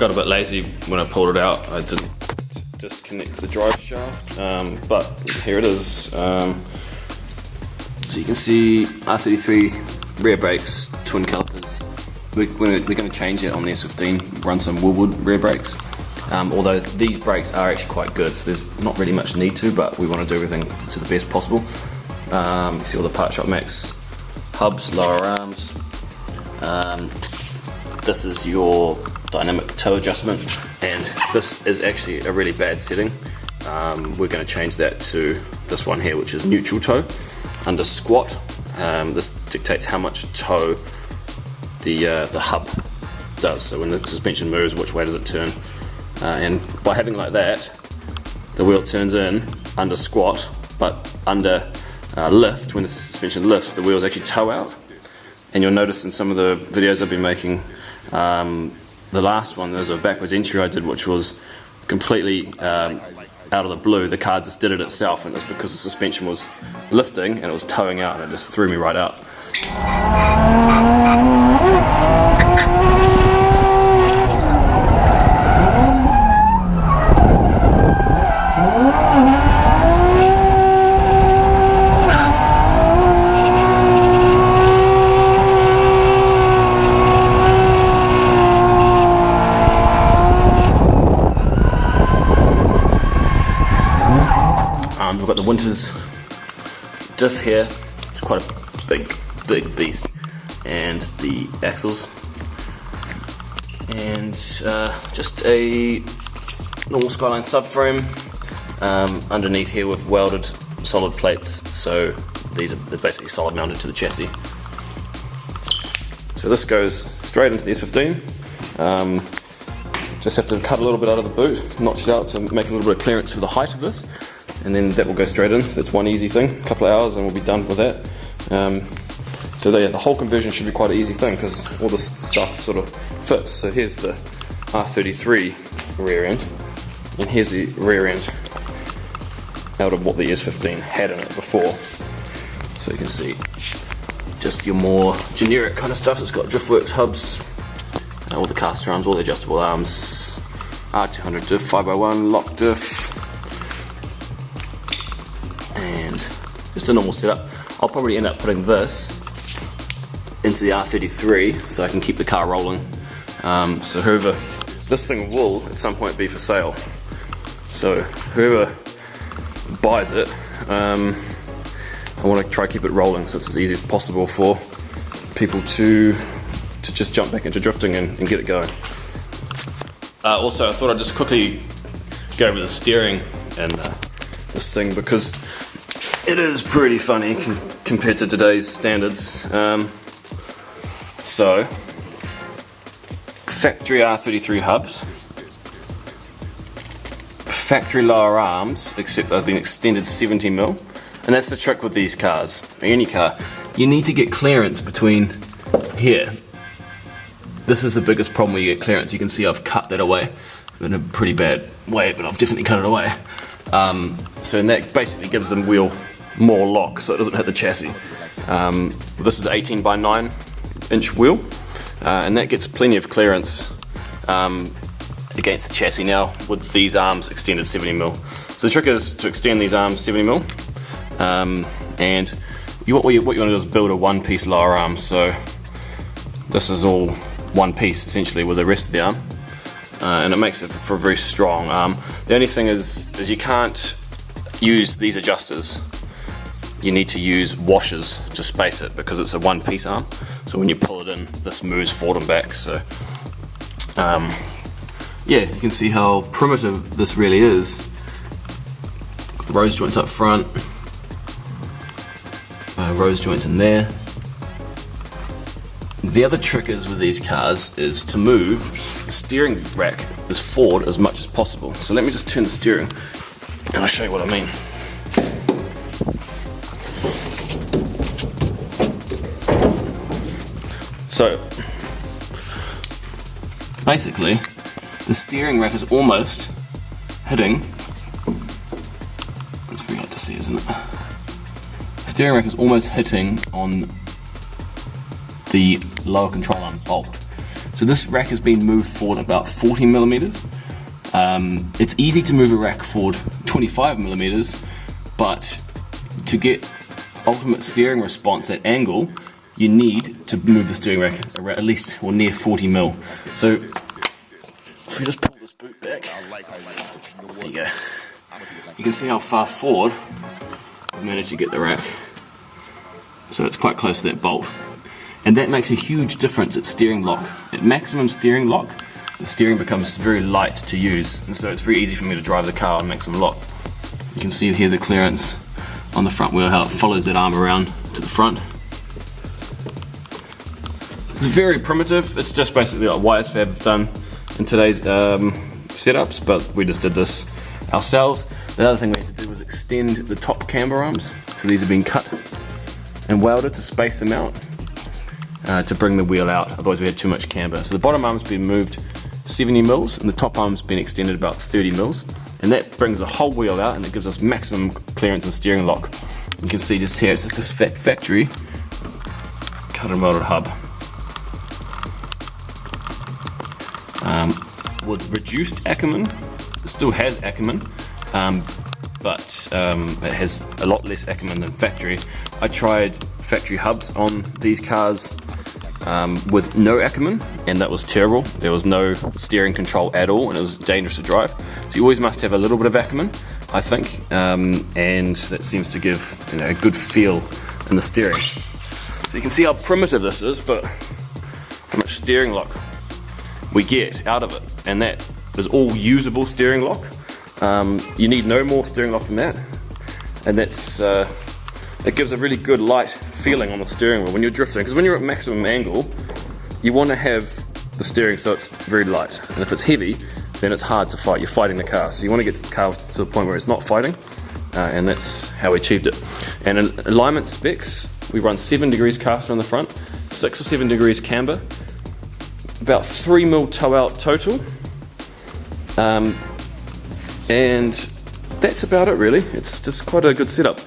got a bit lazy when I pulled it out. I didn't disconnect the drive shaft, but here it is. So you can see R33 rear brakes, twin calipers. We're going to change it on the S15, run some Woolwood rear brakes. Although these brakes are actually quite good, so there's not really much need to, but we want to do everything to the best possible. You can see all the Part Shop Max hubs, lower arms. This is your dynamic toe adjustment, and this is actually a really bad setting. We're going to change that to this one here, which is neutral toe under squat. This dictates how much toe the hub does, so when the suspension moves, which way does it turn. And by having it like that, the wheel turns in under squat, but under lift, when the suspension lifts, the wheels actually toe out. And you'll notice in some of the videos I've been making, the last one, there's a backwards entry I did, which was completely out of the blue. The car just did it itself, and it was because the suspension was lifting and it was towing out, and it just threw me right out. We've got the Winters diff here, which is quite a big beast, and the axles, and just a normal Skyline subframe. Underneath here we've welded solid plates, so they're basically solid mounted to the chassis. So this goes straight into the S15. Just have to cut a little bit out of the boot, notch it out to make a little bit of clearance for the height of this, and then that will go straight in. So that's one easy thing, a couple of hours and we'll be done with that. So the whole conversion should be quite an easy thing because all this stuff sort of fits. So here's the R33 rear end, and here's the rear end out of what the S15 had in it before. So you can see just your more generic kind of stuff. It's got Driftworks hubs, all the caster arms, all the adjustable arms, R200 diff, 5x1 lock diff, and just a normal setup. I'll probably end up putting this into the R33 so I can keep the car rolling. So whoever, this thing will at some point be for sale. So whoever buys it, I want to try to keep it rolling so it's as easy as possible for people to just jump back into drifting and get it going. Also, I thought I'd just quickly go over the steering and this thing because it is pretty funny compared to today's standards. So, factory R33 hubs, factory lower arms, except they've been extended 70mm, and that's the trick with these cars, any car. You need to get clearance between here. This is the biggest problem where you get clearance. You can see I've cut that away in a pretty bad way, but I've definitely cut it away. So and that basically gives the wheel more lock so it doesn't hit the chassis. This is an 18x9-inch wheel, and that gets plenty of clearance against the chassis now with these arms extended 70mm. So the trick is to extend these arms 70mm, and what you want to do is build a one-piece lower arm. So this is all one piece essentially with the rest of the arm, and it makes it for a very strong arm. The only thing is you can't use these adjusters. You need to use washers to space it because it's a one-piece arm. So when you pull it in, this moves forward and back. So yeah, you can see how primitive this really is. Rose joints up front, rose joints in there. The other trick is with these cars is to move the steering rack as forward as much as possible. So let me just turn the steering and I'll show you what I mean. So basically the steering rack is almost hitting, it's very hard to see, isn't it? The steering rack is almost hitting on the lower control arm bolt. So this rack has been moved forward about 40 millimeters. It's easy to move a rack forward 25 millimeters, but to get ultimate steering response at angle, you need to move the steering rack at least or near 40 mil. So if we just pull this boot back, there you go. You can see how far forward I've managed to get the rack. So it's quite close to that bolt. And that makes a huge difference at steering lock. At maximum steering lock, the steering becomes very light to use, and so it's very easy for me to drive the car on maximum lock. You can see here the clearance on the front wheel, how it follows that arm around to the front. It's very primitive. It's just basically like YSFab have done in today's setups, but we just did this ourselves. The other thing we had to do was extend the top camber arms. So these have been cut and welded to space them out to bring the wheel out. Otherwise we had too much camber. So the bottom arm's been moved 70 mils and the top arm's been extended about 30 mils. And that brings the whole wheel out and it gives us maximum clearance and steering lock. You can see just here, it's just this factory cut and welded hub. With reduced Ackerman, it still has Ackerman, but it has a lot less Ackerman than factory. I tried factory hubs on these cars with no Ackerman, and that was terrible. There was no steering control at all, and it was dangerous to drive. So you always must have a little bit of Ackerman, I think, and that seems to give, you know, a good feel in the steering. So you can see how primitive this is, but how much steering lock we get out of it, and that is all usable steering lock. You need no more steering lock than that, and that's it gives a really good light feeling on the steering wheel when you're drifting, because when you're at maximum angle you want to have the steering so it's very light, and if it's heavy then it's hard to fight. You're fighting the car, so you want to get the car to the point where it's not fighting, and that's how we achieved it. And in alignment specs, we run 7 degrees caster on the front, 6 or 7 degrees camber, about 3 mil toe out total, and that's about it really. It's just quite a good setup.